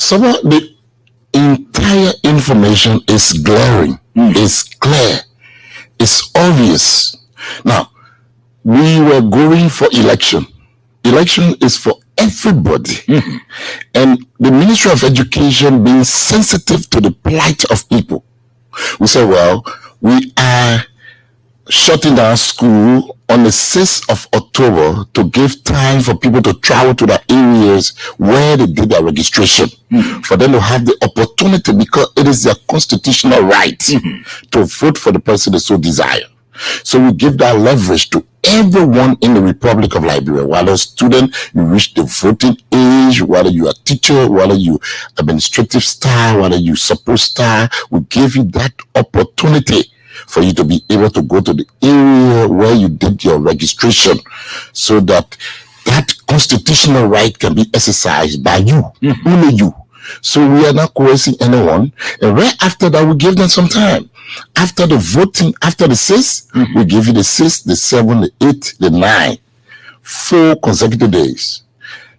Some of the entire information is glaring, is clear, is obvious. Now, we were going for election. Election is for everybody. And the Ministry of Education being sensitive to the plight of people, we said, well, we are shutting down school on the 6th of October to give time for people to travel to the areas where they did their registration, for them to have the opportunity, because it is their constitutional right to vote for the person they so desire. So we give that leverage to everyone in the Republic of Liberia. Whether a student, you reach the voting age, whether you are a teacher, whether you administrative staff, whether you support staff, we give you that opportunity for you to be able to go to the area where you did your registration, so that that constitutional right can be exercised by you, only you. So we are not coercing anyone. And right after that, we give them some time. After the voting, after the 6th, we give you the 6th, the 7th, the 8th, the 9th, 4 consecutive days.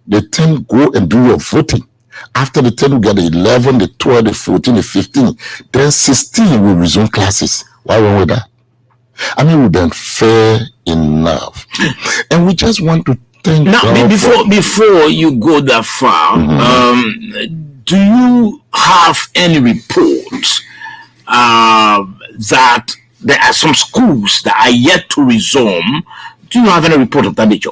The 10th, go and do your voting. After the 10th, we get the 11th, the 12th, the 14th, the 15th. Then 16th, we resume classes. Why wrong with that? I mean, we've been fair enough. And we just want to thank now, before you go that far, do you have any reports that there are some schools that are yet to resume? Do you have any report of that nature?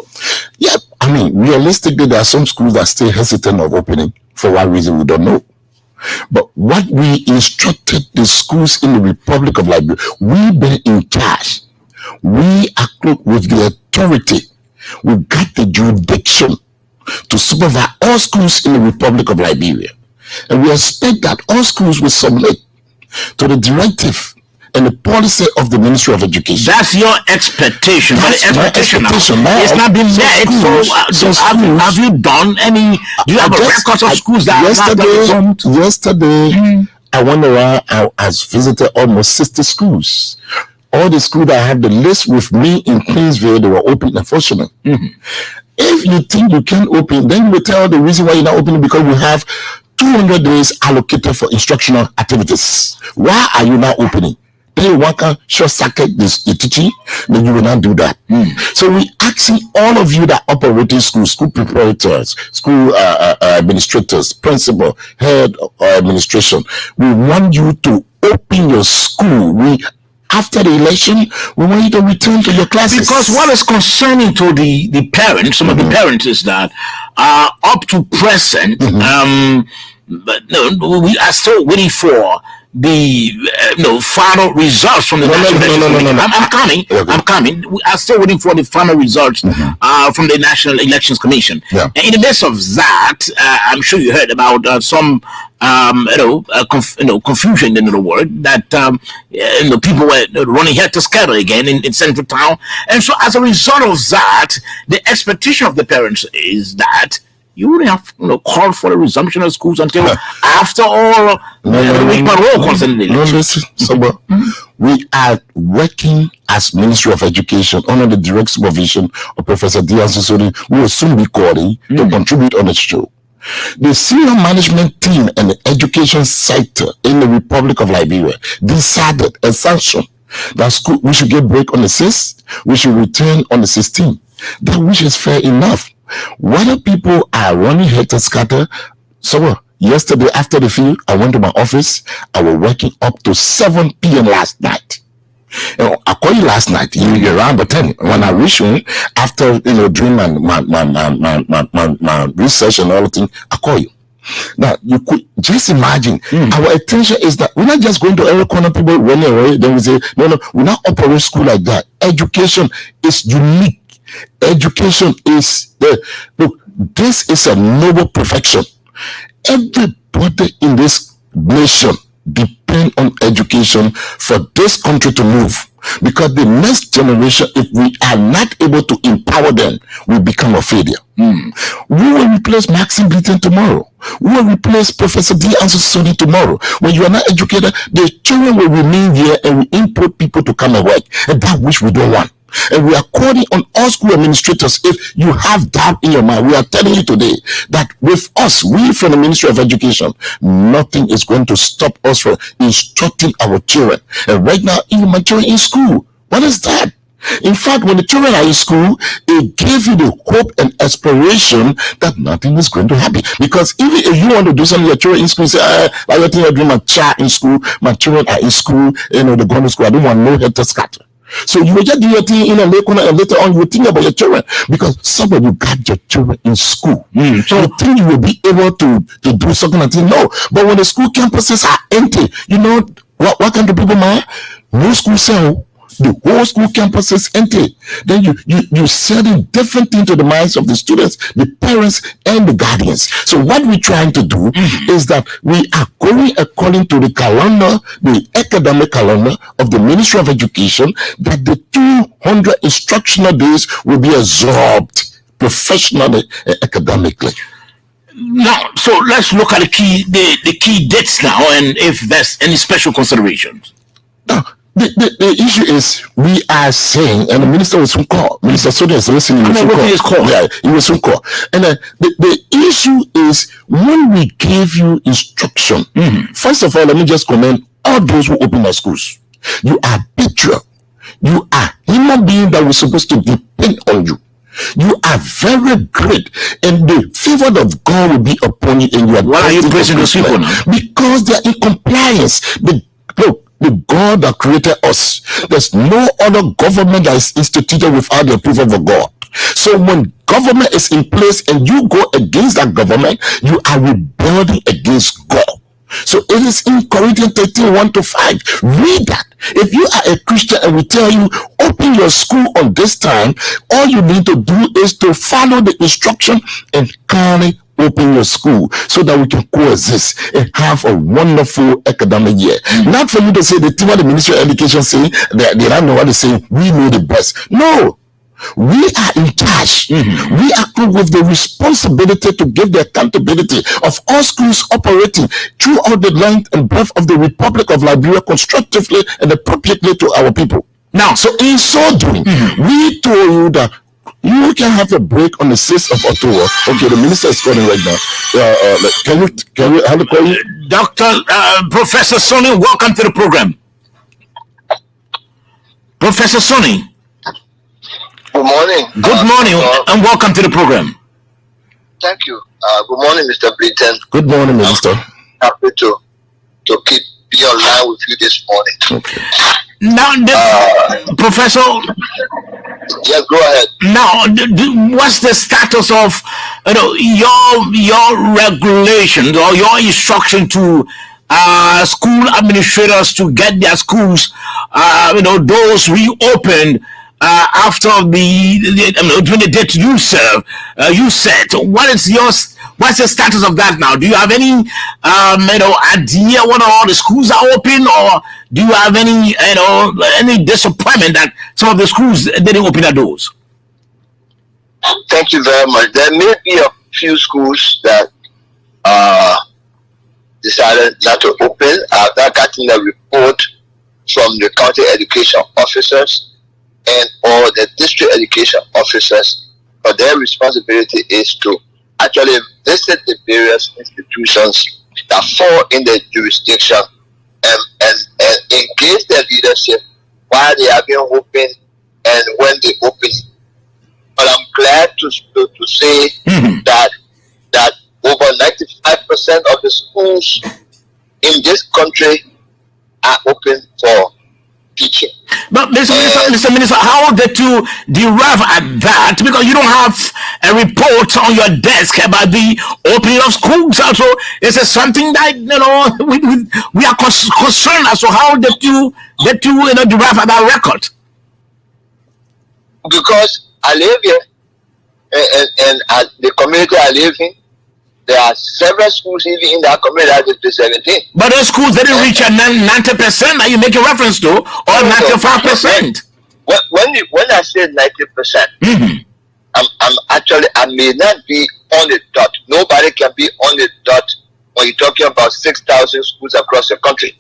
Yeah, I mean, realistically, there are some schools that are still hesitant of opening. For what reason, we don't know. But what we instructed the schools in the Republic of Liberia, we've been in charge. We are close with the authority. We've got the jurisdiction to supervise all schools in the Republic of Liberia. And we expect that all schools will submit to the directive and the policy of the Ministry of Education. That's your expectation. That's but my expectation now. It's not been met. Have you done any? Do you have a record of schools that Yesterday, I went around. I visited almost 60 schools. All the schools that have the list with me in Queensville, they were open, unfortunately. If you think you can't open, then we tell the reason why you're not opening, because we have 200 days allocated for instructional activities. Why are you not opening? Then one can short circuit the teaching, then you will not do that. So we asking all of you that operating schools, school preparators, school administrators, principal, head administration, we want you to open your school. After the election, we want you to return to your classes. Because what is concerning to the parents, some of the parents, is that up to present, but no, we are still waiting for the final results from the I'm coming. We are still waiting for the final results from the National Elections Commission. And in the midst of that, I'm sure you heard about some confusion, in the word, that people were running here to scatter again in central town. And so as a result of that, the expectation of the parents is that you wouldn't have called for the resumption of schools until after all we are working as Ministry of Education under the direct supervision of Professor Dian Sisoni, who will soon be calling to contribute on the show. The senior management team and the education sector in the Republic of Liberia decided and sanctioned that school, we should get break on the 6th, we should return on the 16th. That which is fair enough. Whether people are running head to scatter, so yesterday after the field, I went to my office. I was working up to 7 p.m. last night. I called you last night. You around the 10 when I reached home after doing my research and all the things. I call you. Now you could just imagine. Our attention is that we're not just going to every corner. People running away. Then we say no. We're not operating school like that. Education is unique. Education is look. This is a noble perfection. Everybody in this nation depend on education for this country to move, because the next generation, if we are not able to empower them, will become a failure. We will replace Maxine Beaton tomorrow. We will replace Professor D. Ansosoni tomorrow. When you are not educated, the children will remain here and we import people to come and work, and that which we don't want. And we are calling on all school administrators. If you have doubt in your mind, we are telling you today that with us, we from the Ministry of Education, nothing is going to stop us from instructing our children. And right now, even my children in school, what is that? In fact, when the children are in school, it gives you the hope and aspiration that nothing is going to happen. Because even if you want to do something, your children in school say, like I think I do my child in school, my children are in school, they're going to school. I don't want no head to scatter. So you will just do your thing in a late corner, and later on you will think about your children, because some of you got your children in school. So you think you will be able to do something and think no. But when the school campuses are empty, you know what kind of people, man? No school cell. The whole school campus is empty. Then you sending different things to the minds of the students, the parents, and the guardians. So what we're trying to do is that we are going according to the calendar, the academic calendar of the Ministry of Education, that the 200 instructional days will be absorbed professionally and academically. Now, so let's look at the key dates now, and if there's any special considerations. Now, the issue is, we are saying, and the minister will soon call. Minister Sonia is listening. Yeah, he will soon call. And the issue is, when we give you instruction, first of all, let me just commend all those who open their schools. You are patriot. You are human being that was supposed to depend on you. You are very great, and the favor of God will be upon you. And you are. Why are you praising those people now? Because they are in compliance. The God that created us, there's no other government that is instituted without the approval of God. So when government is in place and you go against that government, you are rebelling against God. So it is in Corinthians 13, 1-5. Read that. If you are a Christian and we tell you, open your school on this time, all you need to do is to follow the instruction and kindly open your school so that we can coexist and have a wonderful academic year. Not for you to say the thing what the Ministry of Education saying, they don't know what they're saying, we know the best. No. We are in charge. We are with the responsibility to give the accountability of all schools operating throughout the length and breadth of the Republic of Liberia constructively and appropriately to our people. Now, so in so doing, we told you that you can have a break on the 6th of October. Okay, the minister is calling right now. Can we have a call? Dr. Professor Sonny, welcome to the program. Professor Sonny. Good morning. Good morning, and welcome to the program. Thank you. Good morning, Mr. Britton. Good morning, Minister. Happy to be online with you this morning. Okay. Now, Professor. Yes, go ahead. Now, what's the status of your regulations or your instruction to school administrators to get their schools, those reopened after during the date you serve? You said, what's the status of that now? Do you have any idea when all the schools are open, or do you have any disappointment that some of the schools didn't open their doors? Thank you very much. There may be a few schools that decided not to open after getting a report from the county education officers and or the district education officers. But their responsibility is to actually visit the various institutions that fall in the jurisdiction and engage their leadership while they are being open and when they open. But I'm glad to say that over 95% of the schools in this country are open for teaching. But Mr. Minister, how did you derive at that? Because you don't have a report on your desk about the opening of schools. Also, is it something that we are concerned as to how did you derive at that record? Because I live here, and at the community I live in, there are several schools even in that community that is 17. But those schools didn't reach a 90% that you make a reference to, or 95%. When I say 90%, I may not be on the dot. Nobody can be on the dot when you're talking about 6,000 schools across the country.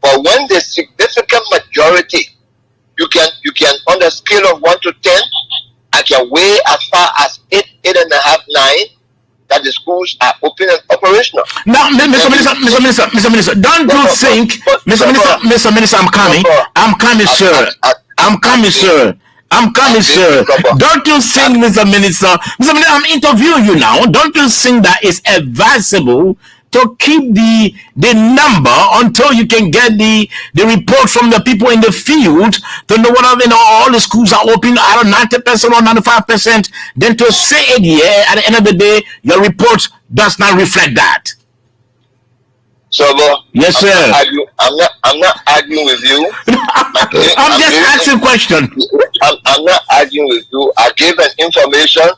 But when the significant majority you can on the scale of 1 to 10, I can weigh as far as 8, 8.5, 9 that the schools are open and operational. Now, Mr. Minister, don't you think, Mr. Minister, I'm coming, sir. Don't you think, Mr. Minister, I'm interviewing you now. Don't you think that it's advisable to keep the number until you can get the report from the people in the field to know whether all the schools are open out of 90% or 95%, then to say it here at the end of the day, your report does not reflect that. So, yes, sir. I'm not arguing with you. I'm just asking a question. I'm not arguing with you. I gave an information.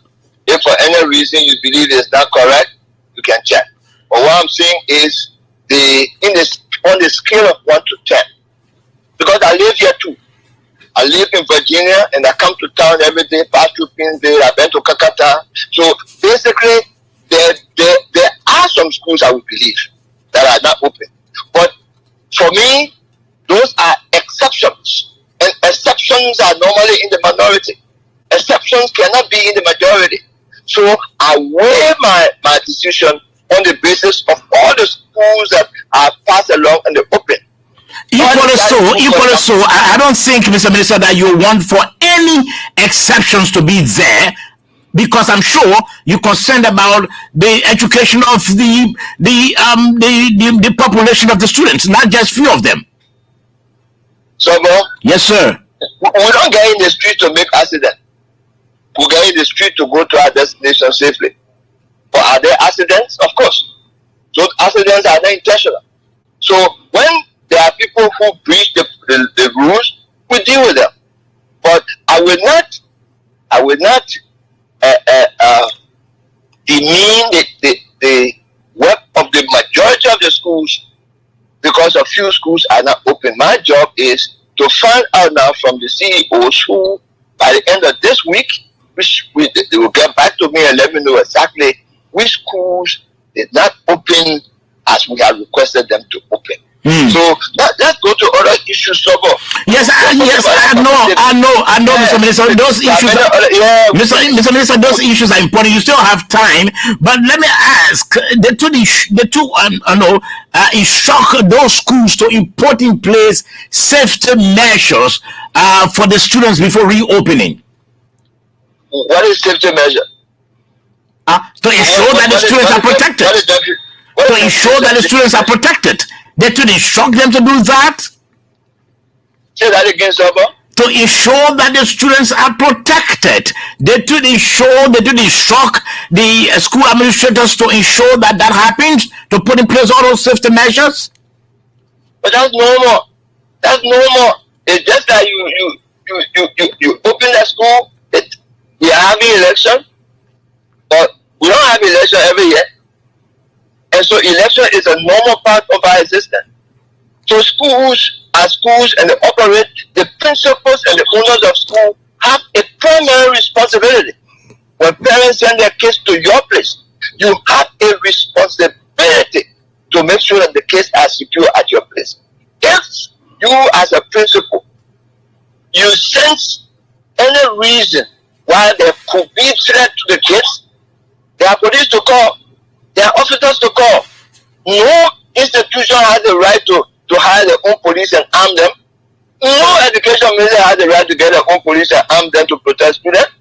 If for any reason you believe it's not correct, you can check. But what I'm saying is on the scale of 1 to 10, because I live here too. I live in Virginia and I come to town every day, pass through Pinsdale, I've been to Kakata. So basically, there are some schools I would believe that are not open. But for me, those are exceptions. And exceptions are normally in the minority. Exceptions cannot be in the majority. So I weigh my decision on the basis of all the schools that are passed along and they're open. Equally so, I don't think, Mr. Minister, that you want for any exceptions to be there, because I'm sure you're concerned about the education of the population of the students, not just few of them. So, yes, sir. We don't get in the street to make accidents. We get in the street to go to our destination safely. But are there accidents? Of course. Those accidents are not intentional. So when there are people who breach the rules, we deal with them. But I will not demean the work of the majority of the schools because a few schools are not open. My job is to find out now from the CEOs who, by the end of this week, they will get back to me and let me know exactly which schools did not open as we have requested them to open. So let's go to other issues. Yes, I know, Mr. Minister. Those issues, Mr. Minister, those issues are important. You still have time, but let me ask: the two, instruct those schools to put in place safety measures for the students before reopening. What is safety measure? To ensure that the students are protected. To ensure that the students are protected. They should instruct them to do that. Say that again, sir. To ensure that the students are protected. They should instruct the school administrators to ensure that happens, to put in place all those safety measures. But that's normal. That's normal. It's just that you open the school. We are having election, but we don't have election every year. And so election is a normal part of our existence. So schools are schools and they operate. The principals and the owners of school have a primary responsibility. When parents send their kids to your place, you have a responsibility to make sure that the kids are secure at your place. If you as a principal, you sense any reason why there could be threat to the kids, there are police to call. There are officers to call. No institution has the right to hire their own police and arm them. No education minister has the right to get their own police and arm them to protect students.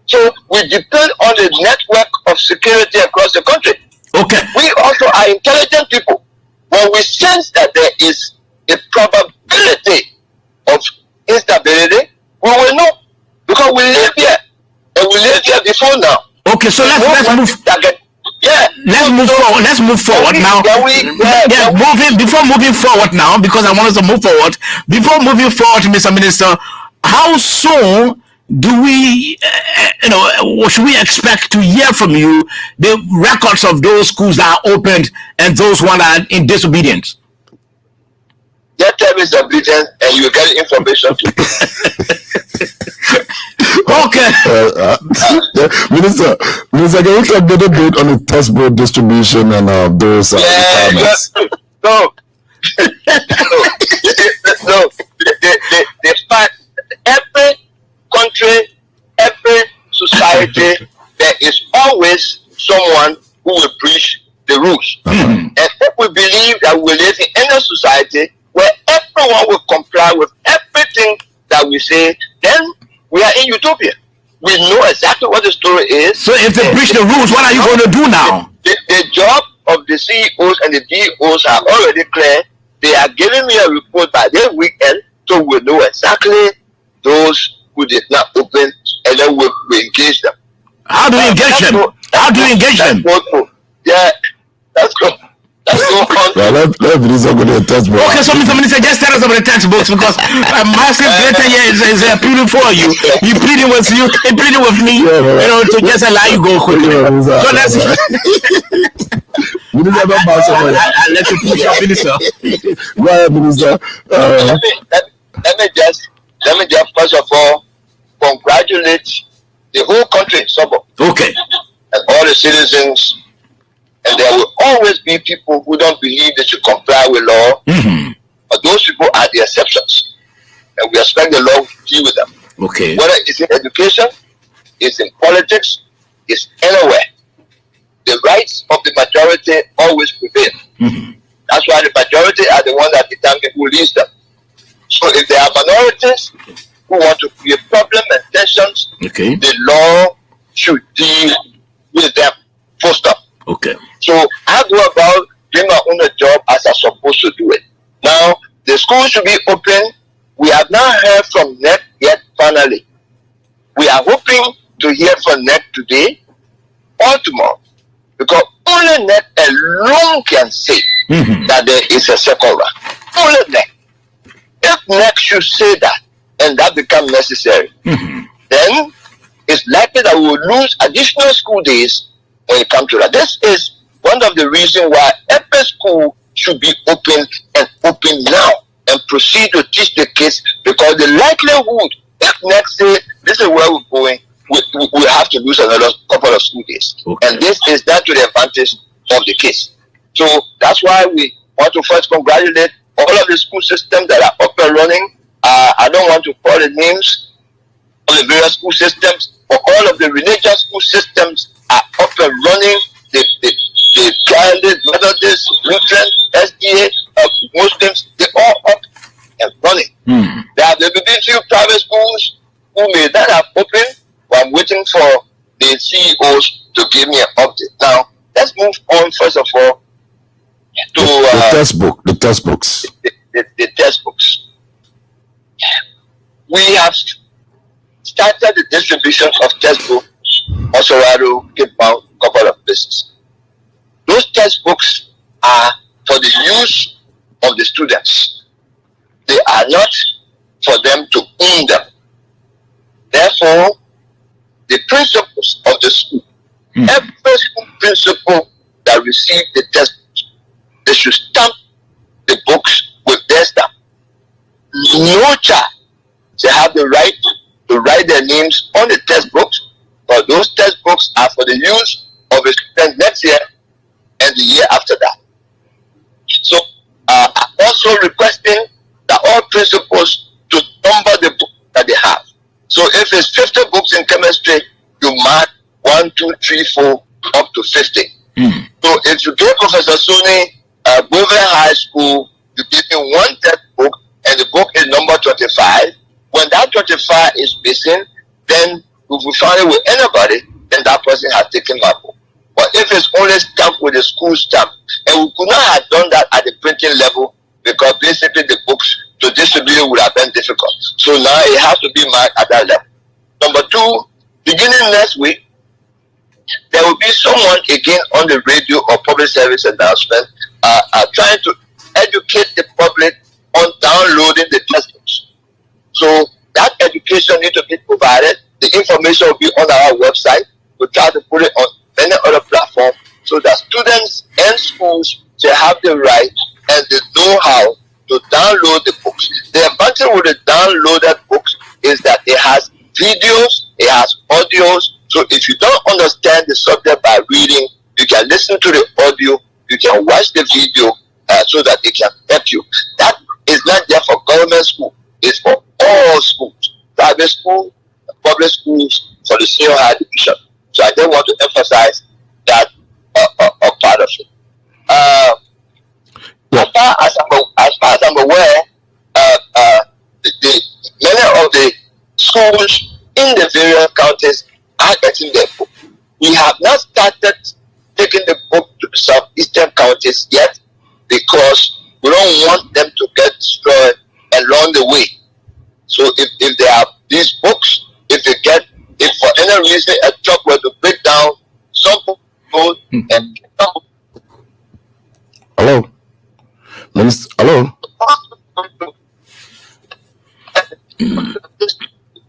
So we depend on the network of security across the country. Okay. We also are intelligent people. When we sense that there is a probability of instability, we will know. Because we live here. And we live here before now. Okay, so let's move. Let's move forward now. Before moving forward now, because I want us to move forward. Before moving forward, Mr. Minister, how soon do we, should we expect to hear from you the records of those schools that are opened and those one that are in disobedience? Just tell me disobedience and you get information. Okay. Minister, can you update a bit on the textbook distribution and those requirements? No. The fact community, there is always someone who will preach the rules. And if we believe that we live in any society where everyone will comply with everything that we say, then we are in utopia. We know exactly what the story is. So if they breach the rules, what are you going to do now? The job of the CEOs and the DEOs are already clear. They are giving me a report by this weekend, so we know exactly those who did not open, and then we engage them. How do you engage them? How do you engage them? Yeah, let's go. Let's go on. Well, let's go to the textbook. Okay, so Mr. Minister, just tell us about the textbooks, because a massive data here is pleading for you. He pleading with you, he pleading with me, to just allow you go quickly. So let's. I'll let you push your minister. Go ahead, Minister. Let me just first of all congratulate the whole country, suburb. Okay. And all the citizens. And there will always be people who don't believe they should comply with law. But those people are the exceptions. And we expect the law to deal with them. Okay. Whether it's in education, it's in politics, it's anywhere. The rights of the majority always prevail. That's why the majority are the ones that determine who leads them. So if there are minorities who want to create problem and tensions, the law should deal with them. Full stop. Okay. So I go about doing my own job as I'm supposed to do it. Now, the school should be open. We have not heard from NEC yet, finally. We are hoping to hear from NEC today or tomorrow. Because only NEC alone can say that there is a second round. Only NEC. If NEC should say that, and that becomes necessary, then it's likely that we will lose additional school days when it comes to that. This is one of the reasons why every school should be open and open now and proceed to teach the kids, because the likelihood, if next say this is where we're going, we have to lose another couple of school days. And this is not to the advantage of the kids. So that's why we want to first congratulate all of the school systems that are up and running. I don't want to call the names of the various school systems, but all of the religious school systems are up and running. The Catholic, Methodist, Lutheran, SDA, Muslims, they're all up and running. There have been a few private schools who may not have opened, but I'm waiting for the CEOs to give me an update. Now, let's move on first of all to the textbooks. The textbooks. We have started the distribution of textbooks, Osorado, Cape Town, couple of places. Those textbooks are for the use of the students. They are not for them to own them. Therefore, the principles of the school, every school principal that receives the textbooks, they should stamp the books with their stamp. No child should have the right to write their names on the textbooks, but those textbooks are for the use of the students next year and the year after that. So I'm also requesting that all principals to number the book that they have. So if it's 50 books in chemistry, you mark 1, 2, 3, 4 up to 50. So if you give Professor Sony Bovin High School, you give him one textbook and the book is number 25. When that 25 is missing, then if we find it with anybody, then that person has taken my book. But if it's only stamped with the school stamp, and we could not have done that at the printing level, because basically the books to distribute would have been difficult. So now it has to be marked at that level. Number 2, beginning next week, there will be someone again on the radio or public service announcement trying to educate the public on downloading the textbooks. So that education needs to be provided. The information will be on our website. We'll try to put it on many other platforms so that students and schools should have the right and the know-how to download the books. The advantage with the downloaded books is that it has videos, it has audios. So if you don't understand the subject by reading, you can listen to the audio, you can watch the video so that it can help you. That is not just for government school, it's for all schools, private schools, public schools, for the senior high division. So I just want to emphasize that part of it. As far as I'm aware, many of the schools in the various counties are getting their book. We have not started taking the book to the southeastern counties yet because we don't want them to get destroyed along the way. So if there are these books, if for any reason a truck were to break down, some people and hello, Minister. Hello,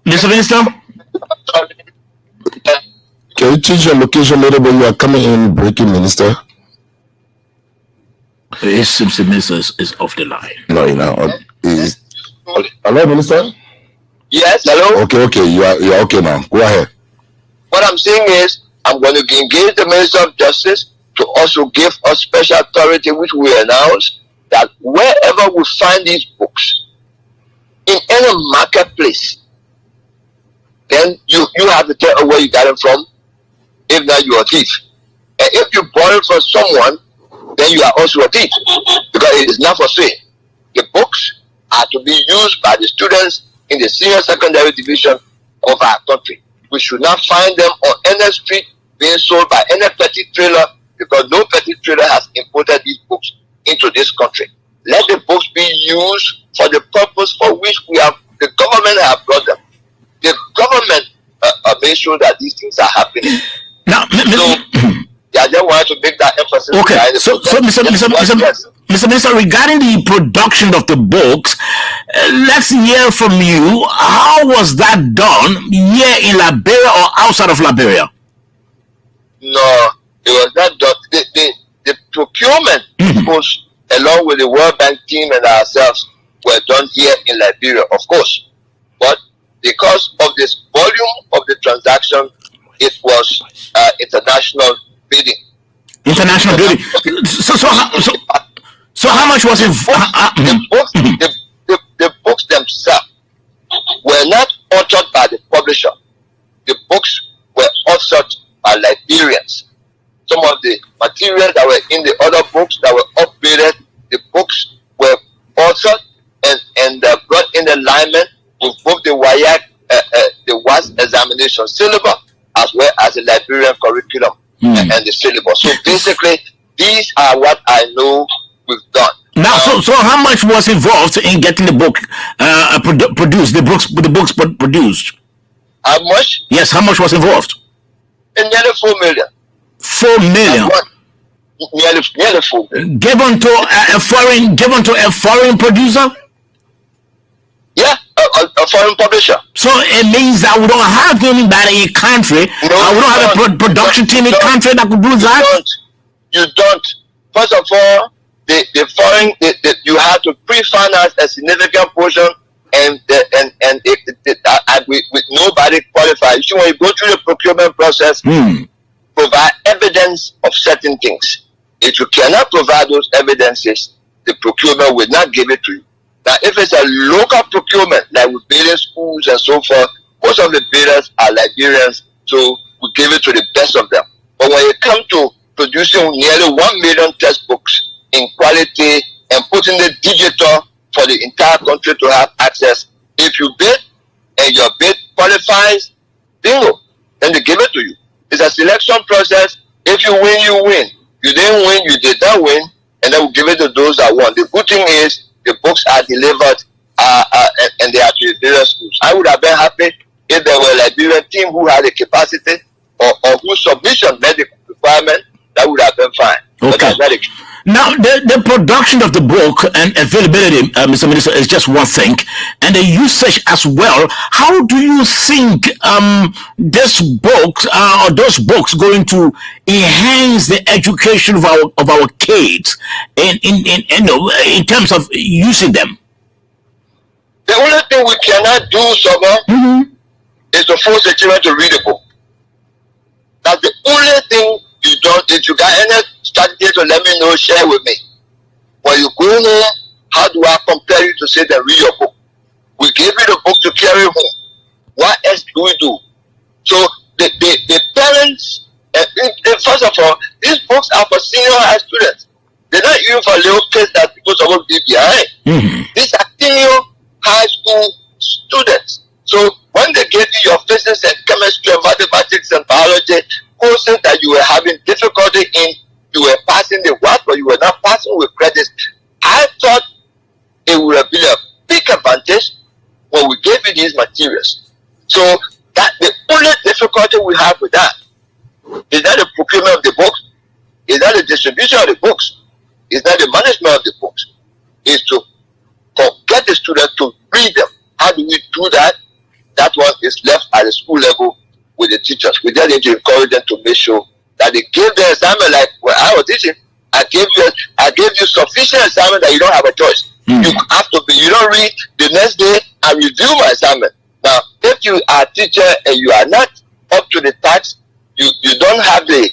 Mr. Minister. Can you change your location a little bit? You are coming in breaking, Minister. It seems the minister is off the line. No, hello, Minister. Yes, hello. Okay, you are okay now. Go ahead. What I'm saying is, I'm going to engage the Minister of Justice to also give us special authority, which we announce that wherever we find these books in any marketplace, then you have to tell where you got them from. If not, you are a thief. And if you borrow from someone, then you are also a thief because it is not for sale. The books are to be used by the students in the senior secondary division of our country. We should not find them on any street being sold by any petty trailer because no petty trailer has imported these books into this country. Let the books be used for the purpose for which the government have brought them. The government made sure that these things are happening. Now, I just wanted to make that emphasis. Okay, so Mr. Minister, regarding the production of the books, let's hear from you. How was that done here in Liberia or outside of Liberia? No, it was not done. The procurement goes along with the World Bank team and ourselves were done here in Liberia, of course. But because of this volume of the transaction, it was international bidding. International bidding. So how much was it? The books themselves were not authored by the publisher. The books were authored by Liberians. Some of the materials that were in the other books that were upgraded, the books were authored and brought in alignment with both the WAS examination syllabus as well as the Liberian curriculum and the syllabus. So basically, these are what I know we've done. Now, so how much was involved in getting the book produced? The books produced. How much? Yes, how much was involved? Nearly 4 million. 4 million. Nearly 4 million. Given to a foreign producer. Yeah, a foreign publisher. So it means that we don't have anybody in country. No, we don't have a production team in country that could do that. You don't. First of all, the foreign you have to pre-finance a significant portion, and with nobody qualified. So when you go through the procurement process, provide evidence of certain things. If you cannot provide those evidences, the procurement will not give it to you. Now, if it's a local procurement, like with building schools and so forth, most of the bidders are Liberians, so we give it to the best of them. But when it comes to producing nearly 1 million textbooks in quality and putting the digital for the entire country to have access, if you bid and your bid qualifies, bingo, then they give it to you. It's a selection process. If you win, you win. You didn't win, you did not win, and then we give it to those that won. The good thing is the books are delivered and they are to the various schools. I would have been happy if there were a Liberian team who had the capacity or whose submission met the requirement. That would have been fine. Okay. Now, the production of the book and availability, Mr. Minister, is just one thing, and the usage as well. How do you think this book or those books going to enhance the education of our kids in terms of using them? The only thing we cannot do, is to force the children to read a book. That's the only thing you don't. If you got any strategy to let me know, share with me. When you go home, how do I compare you to say that read your book? We give you the book to carry home. What else do we do? So the parents, first of all, these books are for senior high students. They're not even for little kids that people supposed to be behind. Mm-hmm. These are senior high school students. So when they gave you your physics and chemistry and mathematics and biology courses that you were having difficulty in, you were passing the what, but you were not passing with credits. I thought it would have been a big advantage when we gave you these materials. So that the only difficulty we have with that is not the procurement of the books, is not the distribution of the books, is not the management of the books, is to get the students to read them. How do we do that? That one is left at the school level with the teachers. We just need to encourage them to make sure that they give the assignment like when I was teaching. I gave you sufficient assignment that you don't have a choice. You have to be. You don't read the next day and review my assignment. Now, if you are a teacher and you are not up to the task, you don't have the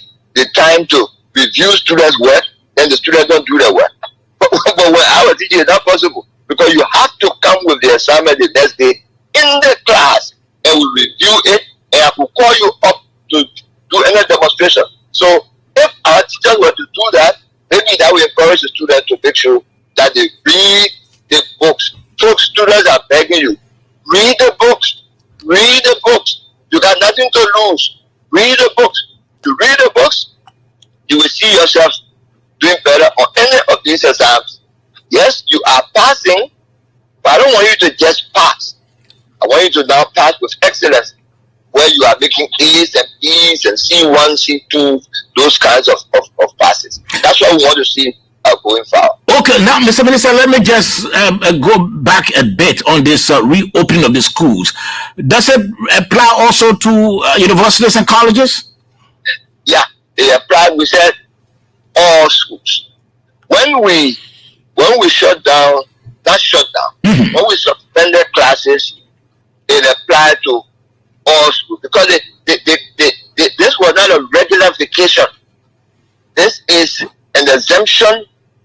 time to review students' work, then the students don't do their work. But when I was teaching, it's not possible because you have to come with the assignment the next day in the class and we review it, and I will call you up to do any demonstration. So if our teachers were to do that, maybe that will encourage the students to make sure that they read the books. So students are begging you, read the books, read the books. You got nothing to lose. Read the books. You read the books, you will see yourself doing better on any of these exams. Yes, you are passing, but I don't want you to just pass. I want you to now pass with excellence, where you are making A's and B's and C1, C2, those kinds of passes. That's what we want to see going forward. Okay, now, Mr. Minister, let me just go back a bit on this reopening of the schools. Does it apply also to universities and colleges? Yeah, they apply. We said all schools. When we shut down, when we suspended classes, it applied to all schools because this was not a regular vacation. This is an exemption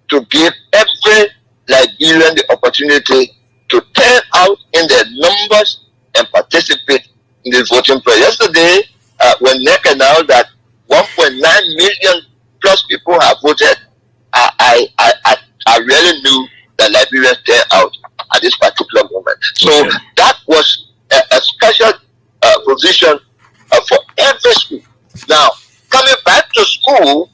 to give every Liberian the opportunity to turn out in their numbers and participate in the voting process. Yesterday, when NEC announced that 1.9 million plus people have voted, I really knew that Liberians turned out at this particular moment. So that was a special provision for every school. Now, coming back to school,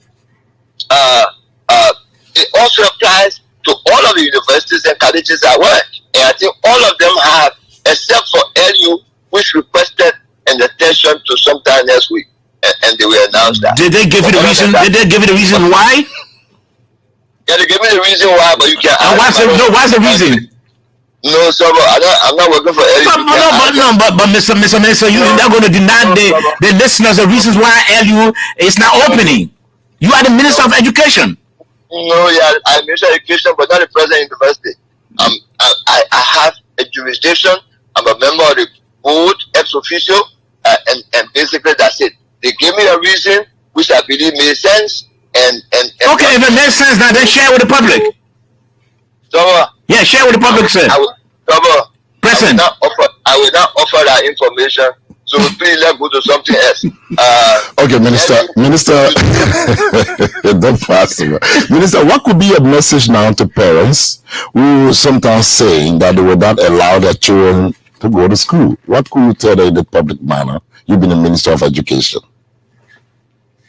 it also applies to all of the universities and colleges as well. And I think all of them have, except for LU, which requested an attention to sometime next week. And they will announce that. Did they give you the reason? Did they give you the reason why? Yeah, they give me the reason why, but you can't. What's the reason? No, sir, I'm not working for LU. But Mr. Minister, you're not going to deny the listeners the reasons why LU is not opening. You are the Minister of Education. No, yeah, I'm Minister of Education, but not the President of the University. I have a jurisdiction. I'm a member of the board, ex officio, and basically that's it. They gave me a reason which I believe made sense. And okay, if it makes sense, now then share with the public. So, yeah, share with the public, sir. President. I will not offer that information. So please let's go to something else. Okay, Minister, don't fast. Minister, what could be a message now to parents who sometimes saying that they will not allow their children to go to school? What could you tell them in the public manner? You've been a Minister of Education.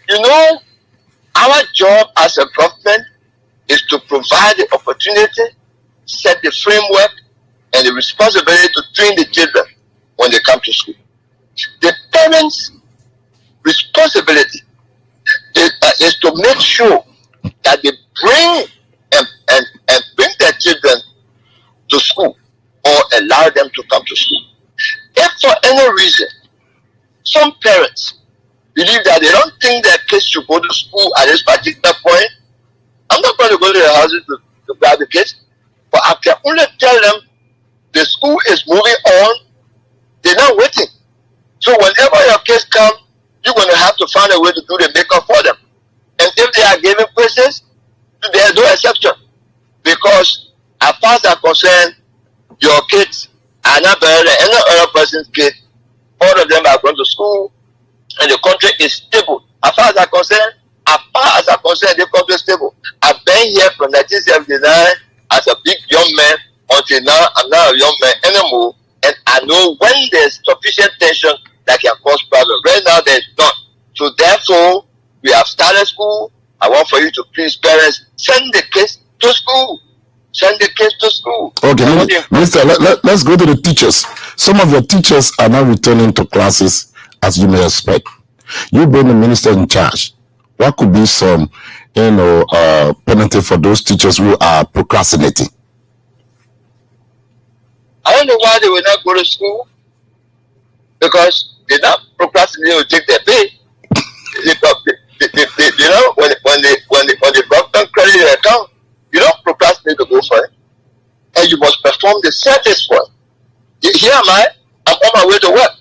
You know, our job as a government is to provide the opportunity, set the framework, and the responsibility to train the children when they come to school. The parents' responsibility is to make sure that they bring and bring their children to school or allow them to come to school. If for any reason some parents believe that they don't think their kids should go to school at this particular point, I'm not going to go to their houses to grab the kids, but I can only tell them the school is moving on, they're not waiting. So whenever your kids come, you're going to have to find a way to do the makeup for them. And if they are given quizzes, there's no exception. Because as far as I'm concerned, your kids are not better than any other person's kid all of them are going to school, and the country is stable. As far as I'm concerned, the country is stable. I've been here from 1979 as a big young man until now. I'm not a young man anymore, and I know when there's sufficient tension that can cause problems. Right now, there's none. So therefore, we have started school. I want for you to please, parents, send the kids to school. Send the kids to school. Okay, Minister, let's go to the teachers. Some of your teachers are now returning to classes, as you may expect. You being the minister in charge, what could be some, penalty for those teachers who are procrastinating? I don't know why they will not go to school, because they not procrastinating to take their pay. You know, when the government credit your account, you don't procrastinate to go for it, and you must perform the service for it. Here am I. I'm on my way to work.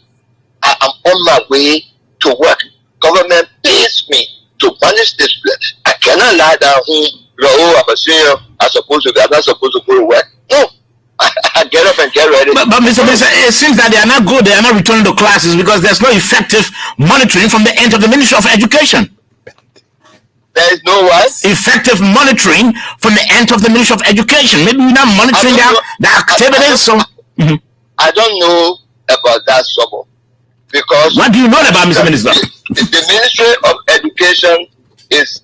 I'm on my way to work. Government pays me to manage this place. I cannot lie down home. I'm a senior. I'm not supposed to go to work. No. I get up and get ready. But Mr. Minister, it seems that they are not good. They are not returning to classes because there's no effective monitoring from the end of the Ministry of Education. There is no what? Effective monitoring from the end of the Ministry of Education. Maybe we're not monitoring the activities. I don't know about that, Sobo. Because what do you know about, Mr. Minister? The Ministry of Education is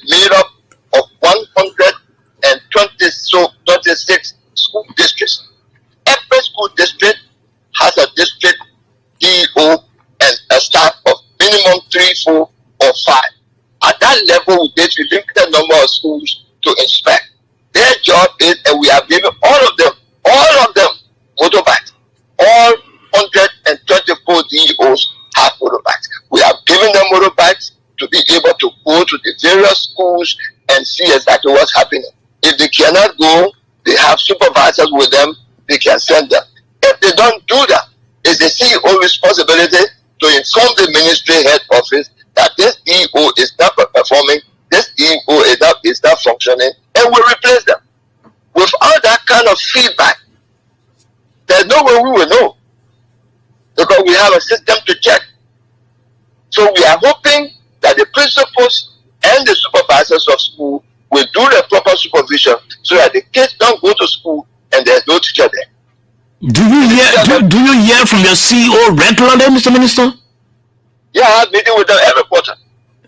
made up of 126 school districts. Every school district has a district DO and a staff of minimum 3, 4, or 5. At that level, we get a limited number of schools to inspect. Their job is, and we have given all of them motorbikes. All 124 DOs have motorbikes. We have given them motorbikes to be able to go to the various schools and see exactly what's happening. If they cannot go, they have supervisors with them, they can send them. If they don't do that, it's the CEO responsibility to inform the ministry head office that this EO is not performing, this EO is not functioning, and we replace them. Without that kind of feedback, there's no way we will know, because we have a system to check. So we are hoping that the principals and the supervisors of school will do the proper supervision so that the kids don't go to school and there's no teacher there. Do you hear from your CEO regularly, Mr. Minister? Yeah, I have meeting with them every quarter.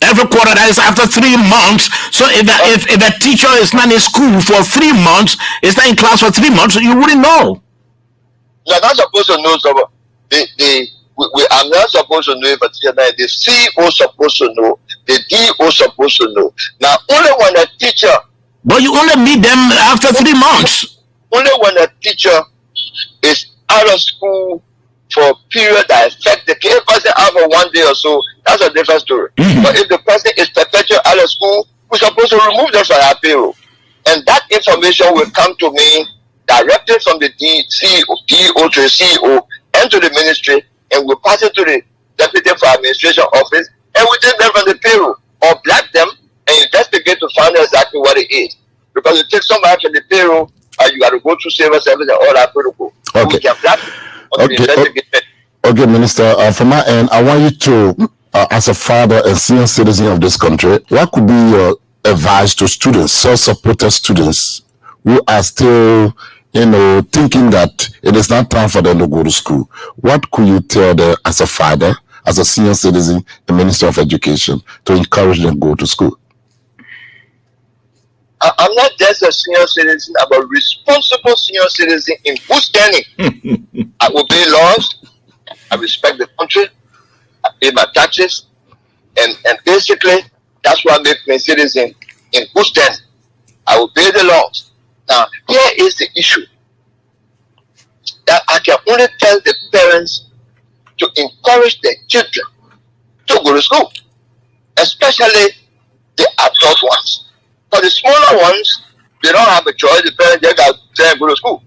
Every quarter, that is after 3 months. So if a teacher is not in school for 3 months, is not in class for 3 months, you wouldn't know. You're not supposed to know someone. I'm not supposed to know if a teacher, the CEO supposed to know, the DO supposed to know. Now, only when a teacher. But you only meet them after 3 months. Only when a teacher is out of school for a period that affects the kid. If person out for 1 day or so, that's a different story. But if the person is perpetually out of school, we're supposed to remove them from our payroll. And that information will come to me directly from the DO to the CEO and to the ministry, and we'll pass it to the Deputy for Administration Office, and we take them from the payroll or black them and investigate to find out exactly what it is. Because it takes somebody from the payroll, and you got to go through civil service and all that protocol. Okay. Okay, Minister. From my end, I want you to, as a father and senior citizen of this country, what could be your advice to students, self-supported students who are still, thinking that it is not time for them to go to school? What could you tell them as a father, as a senior citizen, the Minister of Education, to encourage them to go to school? I'm not just a senior citizen, I'm a responsible senior citizen in good standing. I obey laws, I respect the country, I pay my taxes, and basically that's what makes me a citizen in good standing. I obey the laws. Now, here is the issue. That I can only tell the parents to encourage their children to go to school, especially the adult ones. For the smaller ones, they don't have a choice. The parents, they got to go to school.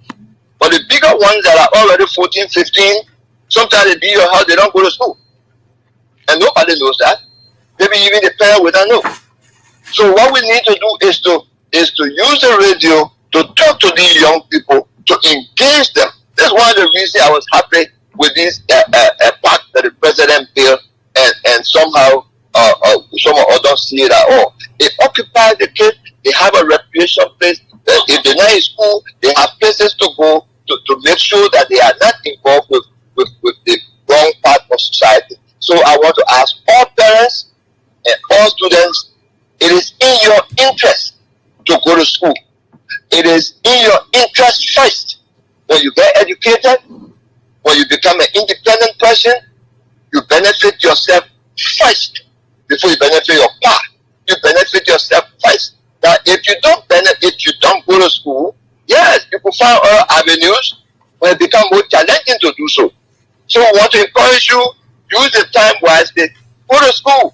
But the bigger ones that are already 14, 15, sometimes they be your house, they don't go to school. And nobody knows that. Maybe even the parent will not know. So what we need to do is to use the radio to talk to these young people, to engage them. That's one of the reasons I was happy with this part that the president built, and somehow some others see it at all. They occupy the kids. They have a recreation place. If they're not in school, they have places to go to make sure that they are not involved with the wrong part of society. So I want to ask all parents and all students, it is in your interest to go to school. It is in your interest first. When you get educated, when you become an independent person, you benefit yourself first before you benefit your part. You benefit yourself first. Now, if you don't benefit, you don't go to school, yes, you can find other avenues when it becomes more challenging to do so. So we want to encourage you, use the time wisely, go to school,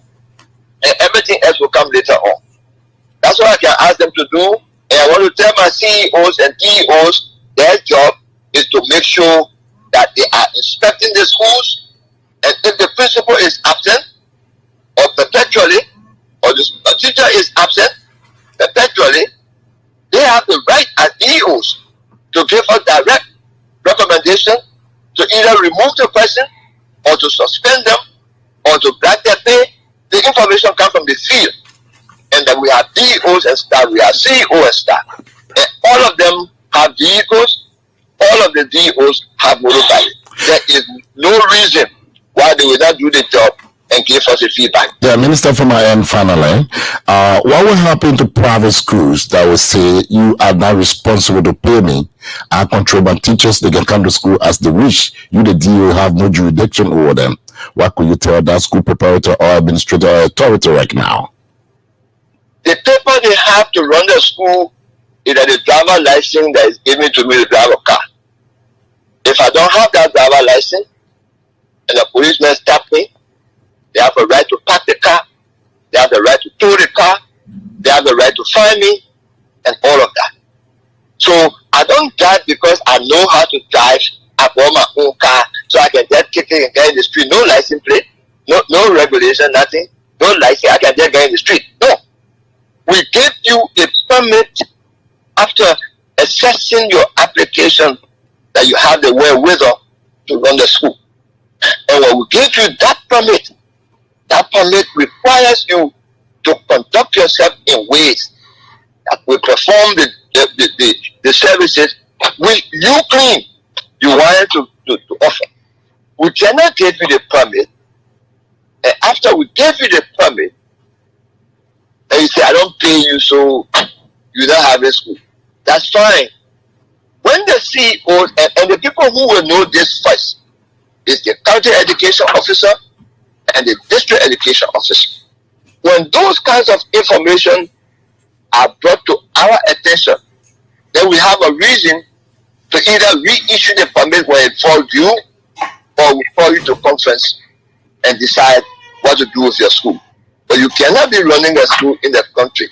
and everything else will come later on. That's what I can ask them to do. And I want to tell my CEOs and DEOs, their job is to make sure that they are inspecting the schools, and if the principal is absent or perpetually, or the teacher is absent perpetually, they have the right as DEOs to give a direct recommendation to either remove the person or to suspend them or to black their pay. The information comes from the field, and then we have DEOs and staff, we have CEO and staff, and all of them have vehicles, all of the DEOs have motorbikes. There is no reason why they will not do the job and give us a feedback. Yeah, Minister, from my end, finally, what will happen to private schools that will say you are now responsible to pay me? I control my teachers, they can come to school as they wish. You, the DO, have no jurisdiction over them. What could you tell that school preparator or administrator or authority right now? The paper they have to run the school is the driver license that is given to me to drive a car. If I don't have that driver license and the policeman stop me, they have a right to park the car, they have the right to tow the car, they have the right to fine me, and all of that. So I don't drive because I know how to drive. I bought my own car, so I can just kick it and get in the street. No license plate, no regulation, nothing. No license, I can just get in the street. No. We give you a permit after assessing your application that you have the wherewithal to run the school. And when we give you that permit requires you to conduct yourself in ways that will perform the services which you claim you wanted to offer. We cannot give you the permit, and after we give you the permit, and you say, I don't pay you, so you don't have a school. That's fine. When the CEO and the people who will know this first is the county education officer and the district education officer. When those kinds of information are brought to our attention, then we have a reason to either reissue the permit when it falls due, or we call you to conference and decide what to do with your school. But you cannot be running a school in the country.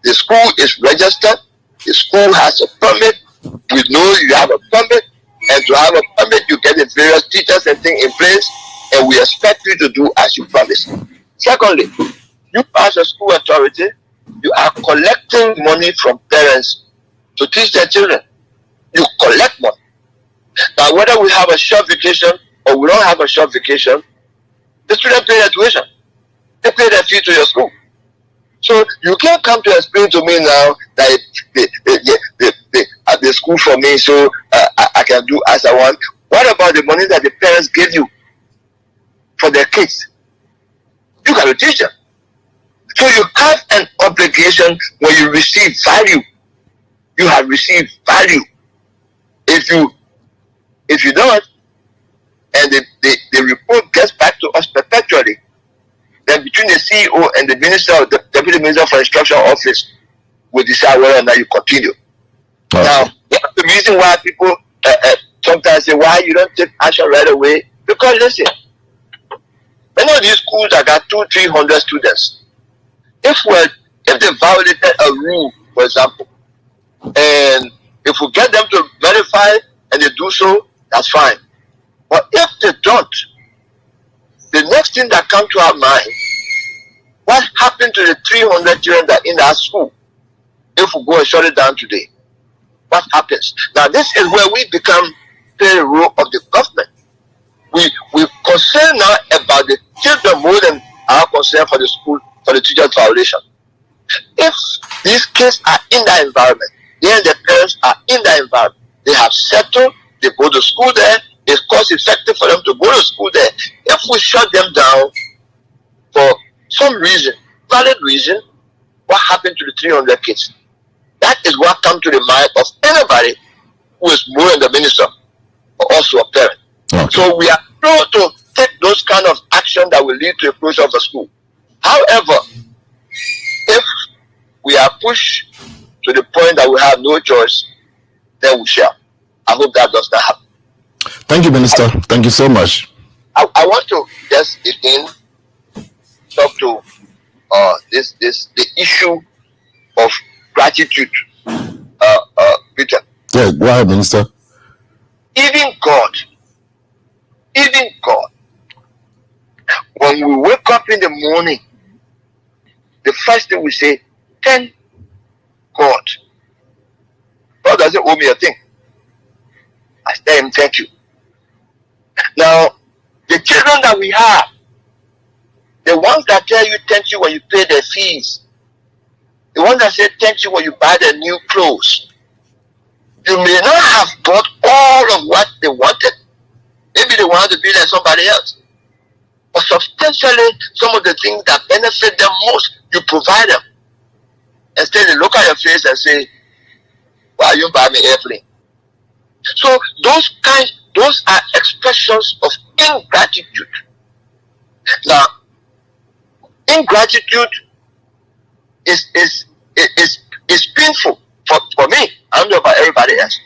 The school is registered, the school has a permit, we know you have a permit, and to have a permit you get the various teachers and things in place, and we expect you to do as you promised. Secondly, you as a school authority, you are collecting money from parents to teach their children. You collect money. Now whether we have a short vacation or we don't have a short vacation, the students pay their tuition. They pay their fee to your school. So you can't come to explain to me now that the school for me, so I can do as I want. What about the money that the parents give you for their kids? You got to teach them. So you have an obligation when you receive value. You have received value. If you don't, and the report gets back to us perpetually, then between the CEO and the minister or the deputy minister for instruction office will decide whether or not you continue. Okay. Now, the reason why people sometimes say, why you don't take action right away? Because listen, many of these schools that got 200-300 students, if they violated a rule, for example, and if we get them to verify and they do so, that's fine. But if they don't, the next thing that comes to our mind, what happened to the 300 children that are in that school? If we go and shut it down today, what happens? Now this is where we play the role of the government. we concern now about the children more than our concern for the school, for the teacher's violation. If these kids are in that environment, then the parents are in that environment, they have settled, they go to school there, it's cost effective for them to go to school there. If we shut them down for some reason, valid reason, what happened to the 300 kids? That is what comes to the mind of anybody who is more than the minister or also a parent. Okay. So we are told to take those kind of action that will lead to a closure of the school. However, if we are pushed to the point that we have no choice, then we shall. I hope that does not happen. Thank you, Minister. Thank you so much. I want to just again talk to the issue of gratitude, Peter. Yeah, go ahead, Minister. Even God, when we wake up in the morning, the first thing we say, thank God. God doesn't owe me a thing. I tell him thank you. Now, the children that we have, the ones that tell you thank you when you pay their fees, the ones that say thank you when you buy their new clothes, you may not have bought all of what they wanted. Maybe they wanted to be like somebody else. But substantially, some of the things that benefit them most, you provide them. Instead, they look at your face and say, why you buy me airplane? So those are expressions of ingratitude. Now, ingratitude is painful for me. I don't know about everybody else.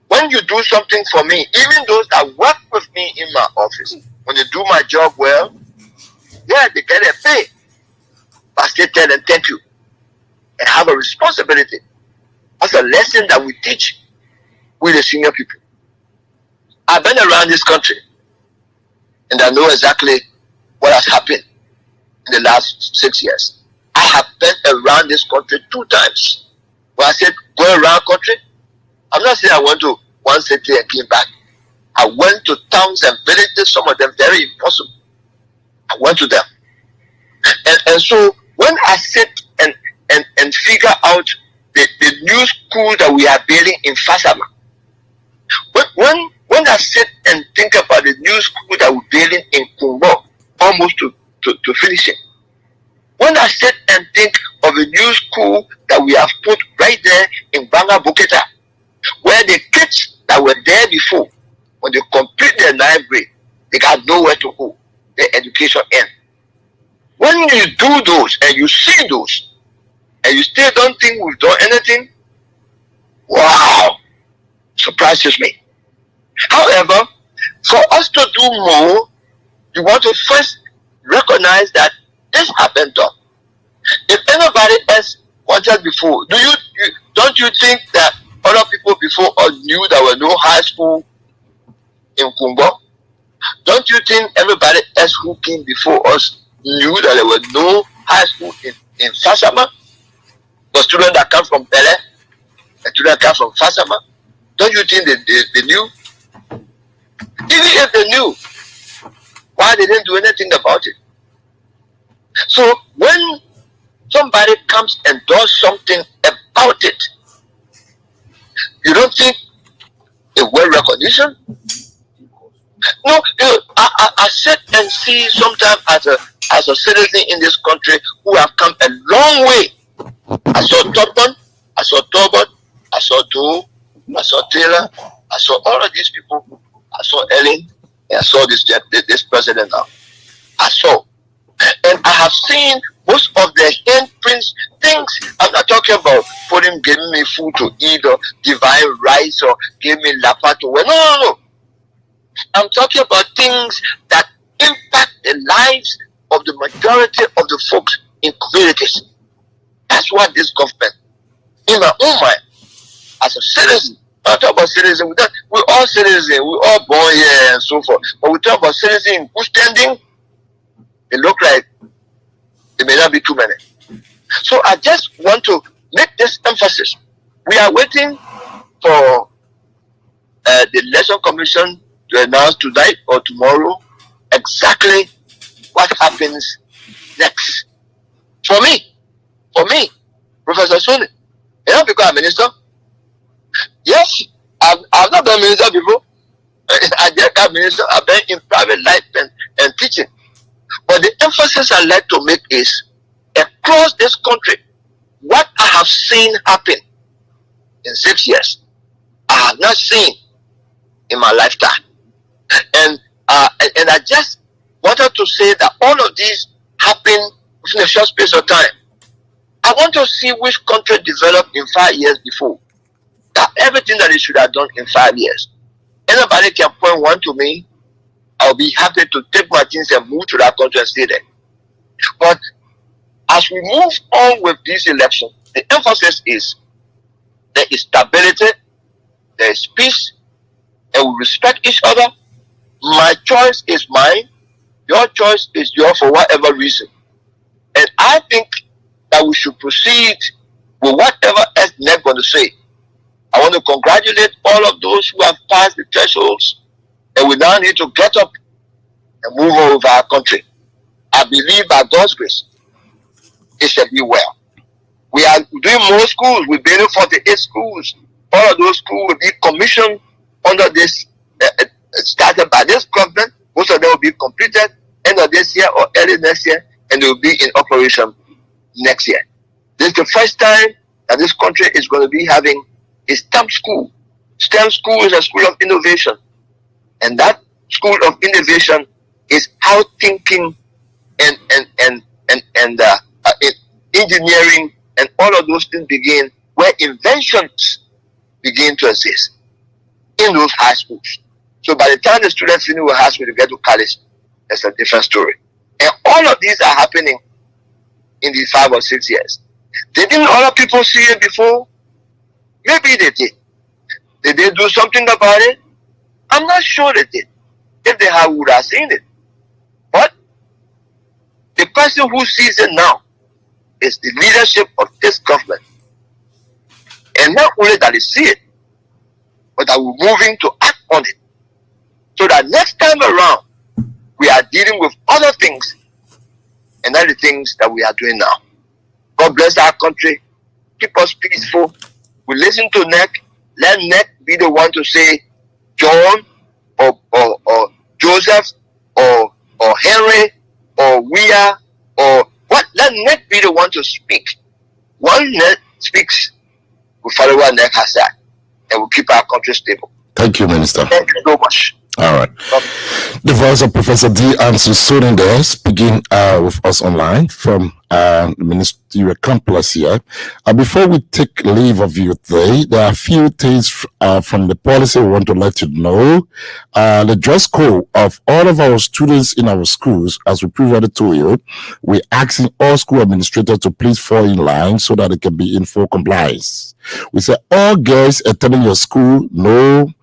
When you do something for me, even those that work with me in my office, when they do my job well, yeah, they get a pay. But I still tell them thank you and have a responsibility. That's a lesson that we teach with the senior people. I've been around this country and I know exactly what has happened in the last 6 years. I have been around this country 2 times. When I said go around country, I'm not saying I went to one city and came back. I went to towns and villages, some of them very impossible. I went to them. And so when I sit and figure out the new school that we are building in Fasama, when I sit and think about the new school that we're building in Kumbo, almost to finishing, when I sit and think of a new school that we have put right there in Banga Buketa, where the kids that were there before, when they complete their 9th grade, they got nowhere to go, their education ends. When you do those and you see those, and you still don't think we've done anything, wow, surprises me. However, for us to do more, you want to first recognize that this has been done. If anybody else wanted before, don't you think that other people before us knew there were no high school in Kumbo? Don't you think everybody else who came before us knew that there were no high school in Fasama? The students that come from Bele, the students that come from Fasama, don't you think they knew? Even if they knew, why they didn't do anything about it? So when somebody comes and does something about it, you don't think a word recognition? No, I sit and see sometimes as a citizen in this country who have come a long way. I saw Tubman, I saw Tobot, I saw Doe, I saw Taylor, I saw all of these people. I saw Ellen, and I saw this president now. I saw. And I have seen most of the handprints, things. I'm not talking about giving me food to eat or divine rice or giving me lapa to wear. No. I'm talking about things that impact the lives of the majority of the folks in communities. That's what this government, in my own mind, as a citizen, I talk about citizens, we're all citizens, we're all born here and so forth. But we talk about citizens in good standing, they look like they may not be too many. So I just want to make this emphasis. We are waiting for the election commission to announce tonight or tomorrow exactly what happens next. For me, Professor Sony, because I'm minister. Yes, I've not been minister before. I just got minister. I've been in private life and teaching. But the emphasis I like to make is across this country, what I have seen happen in 6 years, I have not seen in my lifetime. And I just wanted to say that all of these happen within a short space of time. I want to see which country developed in 5 years before. That everything that they should have done in 5 years. Anybody can point one to me, I'll be happy to take my things and move to that country and stay there. But as we move on with this election, the emphasis is there is stability, there is peace, and we respect each other. My choice is mine, your choice is yours for whatever reason. And I think that we should proceed with whatever else they're going to say. I want to congratulate all of those who have passed the thresholds, and we now need to get up and move on with our country. I believe by God's grace, it shall be well. We are doing more schools. We're building 48 schools. All of those schools will be commissioned under this, started by this government. Most of them will be completed end of this year or early next year, and they will be in operation next year. This is the first time that this country is going to be having a STEM school. STEM school is a school of innovation, and that school of innovation is how thinking and engineering and all of those things begin, where inventions begin to exist in those high schools. So by the time the students finish with high school, they get to college, that's a different story. And all of these are happening in these 5 or 6 years. Didn't other people see it before? Maybe they did. Did they do something about it? I'm not sure they did. If they had, would have seen it. But the person who sees it now is the leadership of this government. And not only that they see it, but that we're moving to act on it. So that next time around, we are dealing with other things and not the things that we are doing now. God bless our country. Keep us peaceful. We listen to NEC. Let NEC be the one to say John or Joseph or Henry or Wia or what. Let NEC be the one to speak. One NEC speaks, we follow what NEC has said, and we'll keep our country stable. Thank you, Minister. Thank you so much. All right. The voice of Professor D. Ansu Soden there, speaking with us online from the ministerial campus here. Before we take leave of you today, there are a few things from the policy we want to let you know. The dress code of all of our students in our schools, as we previously told you, we're asking all school administrators to please fall in line so that they can be in full compliance. We say all girls attending your school, no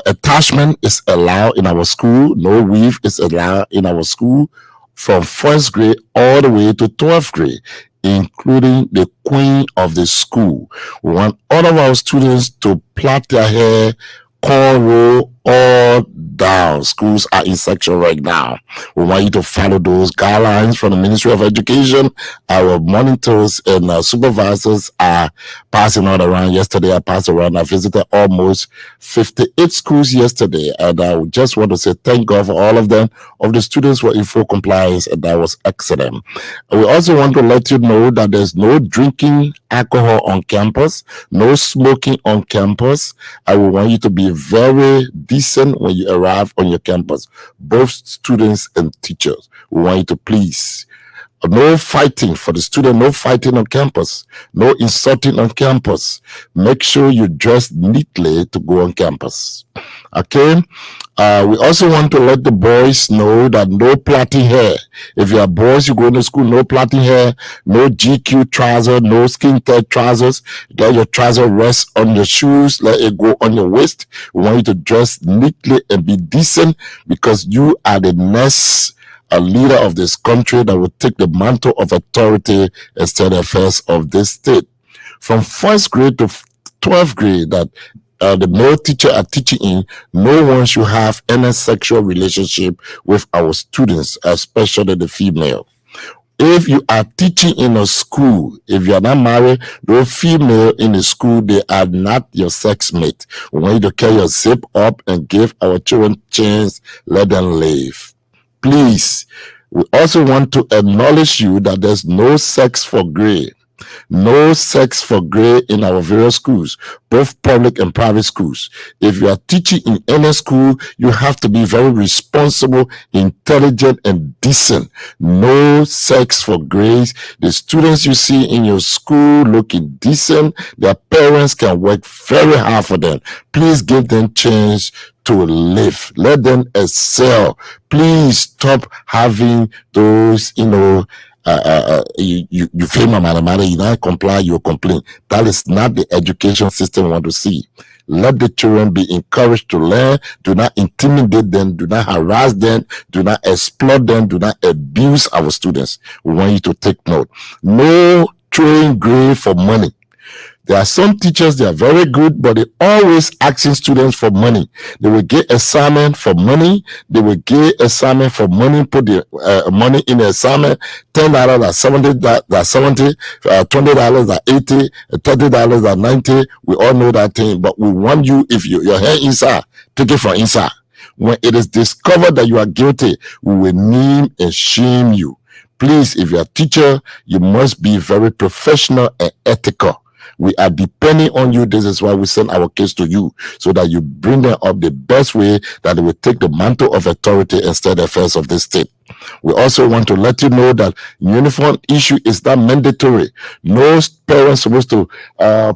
attachment is allowed in our school. No weave is allowed in our school from 1st grade all the way to 12th grade, including the queen of the school. We want all of our students to plait their hair, cornrow, all down. Schools are in section right now. We want you to follow those guidelines from the Ministry of Education. Our monitors and supervisors are passing all around. Yesterday, I passed around. I visited almost 58 schools yesterday, and I just want to say thank God for all of them. Of the students were in full compliance, and that was excellent. We also want to let you know that there's no drinking alcohol on campus, no smoking on campus. I will want you to be very decent when you arrive on your campus, both students and teachers. We want you to please, no fighting for the student, no fighting on campus, no insulting on campus. Make sure you dress neatly to go on campus. Okay. We also want to let the boys know that no plaiting hair. If you are boys, you go to school, no plaiting hair, no GQ trousers, no skin tight trousers. Let your trouser rest on your shoes, let it go on your waist. We want you to dress neatly and be decent, because you are the next leader of this country that will take the mantle of authority and steer the affairs of this state. From 1st grade to 12th grade, that the male teacher are teaching in, no one should have any sexual relationship with our students, especially the female. If you are teaching in a school, if you are not married, those female in the school, they are not your sex mate. We want you to carry your zip up and give our children chance, let them live. Please, we also want to acknowledge you that there's no sex for gray. No sex for gray in our various schools, both public and private schools. If you are teaching in any school, you have to be very responsible, intelligent, and decent. No sex for grays. The students you see in your school looking decent, their parents can work very hard for them. Please give them chance to live. Let them excel. Please stop having those, you fail my matter, you don't comply, you complain. That is not the education system we want to see. Let the children be encouraged to learn. Do not intimidate them. Do not harass them. Do not exploit them. Do not abuse our students. We want you to take note. No throwing grade for money. There are some teachers, they are very good, but they always asking students for money. They will get assignment for money. They will get assignment for money, put the money in the assignment. $10 at 70, that's 70, $20 at 80, $30 at 90. We all know that thing, but we want you, if your hair inside, take it from inside. When it is discovered that you are guilty, we will name and shame you. Please, if you're a teacher, you must be very professional and ethical. We are depending on you. This is why we send our kids to you, so that you bring them up the best way, that they will take the mantle of authority and state the affairs of the state. We also want to let you know that uniform issue is not mandatory. No parents supposed to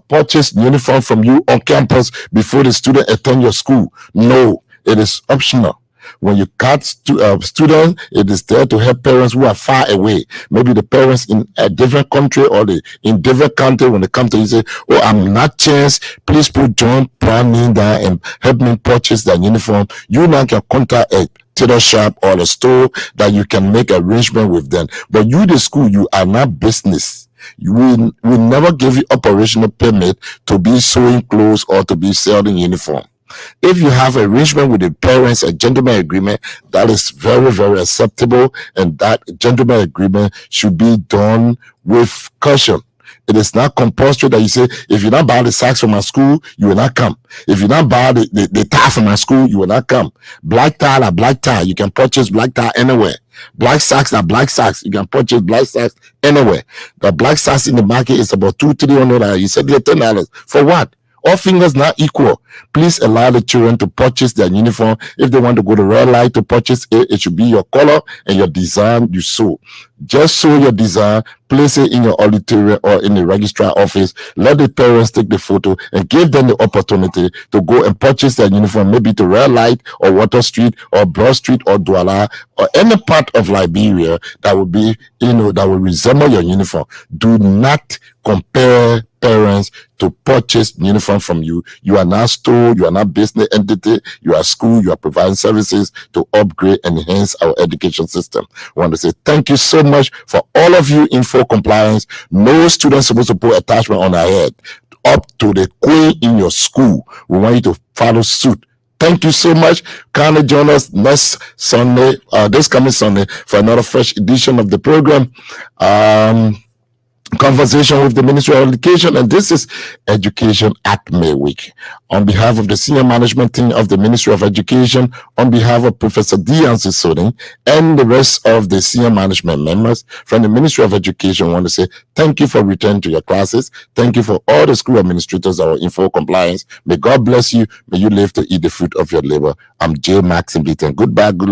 purchase uniform from you on campus before the student attend your school. No, it is optional. When you cut students, it is there to help parents who are far away. Maybe the parents in a different country, or in different country, when they come to you, say, oh, I'm not chance, please put John Prime name down and help me purchase that uniform. You now can contact a tailor shop or a store that you can make arrangement with them. But you, the school, you are not business. We never give you operational permit to be sewing clothes or to be selling uniform. If you have arrangement with the parents, a gentleman agreement, that is very, very acceptable, and that gentleman agreement should be done with caution. It is not compulsory that you say, if you not buy the socks from my school, you will not come. If you not buy the tie from my school, you will not come. Black tie are black tie. You can purchase black tie anywhere. Black socks are black socks. You can purchase black socks anywhere. The black socks in the market is about $200-300. You said they're $10. For what? All fingers not equal. Please allow the children to purchase their uniform. If they want to go to red light to purchase it, it should be your color and your design you sew. Just sew your design, place it in your auditorium or in the registrar office. Let the parents take the photo and give them the opportunity to go and purchase their uniform, maybe to Red Light or Water Street or Broad Street or Douala or any part of Liberia that will be, that will resemble your uniform. Do not compare parents to purchase uniform from you. You are not store, you are not business entity, you are school, you are providing services to upgrade and enhance our education system. I want to say thank you so much for all of you in full compliance. No student supposed to put attachment on their head up to the queen in your school. We want you to follow suit. Thank you so much. Kindly join us next Sunday, this coming Sunday, for another fresh edition of the program. Conversation with the Ministry of Education, and this is Education at Midweek. On behalf of the senior management team of the Ministry of Education, on behalf of Professor Dian Sisodin and the rest of the senior management members from the Ministry of Education, I want to say thank you for returning to your classes. Thank you for all the school administrators that are in full compliance. May God bless you. May you live to eat the fruit of your labor. I'm J. Maxim Beaton. Goodbye. Good